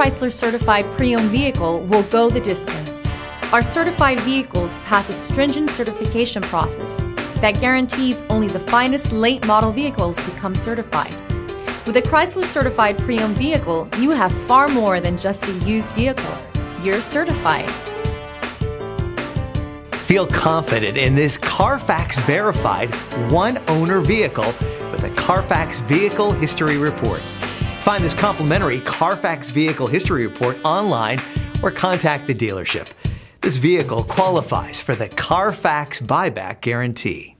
Chrysler certified pre-owned vehicle will go the distance. Our certified vehicles pass a stringent certification process that guarantees only the finest late model vehicles become certified. With a Chrysler certified pre-owned vehicle, you have far more than just a used vehicle. You're certified. Feel confident in this Carfax verified one-owner vehicle with a Carfax Vehicle History Report. Find this complimentary Carfax Vehicle History Report online or contact the dealership. This vehicle qualifies for the Carfax Buyback Guarantee.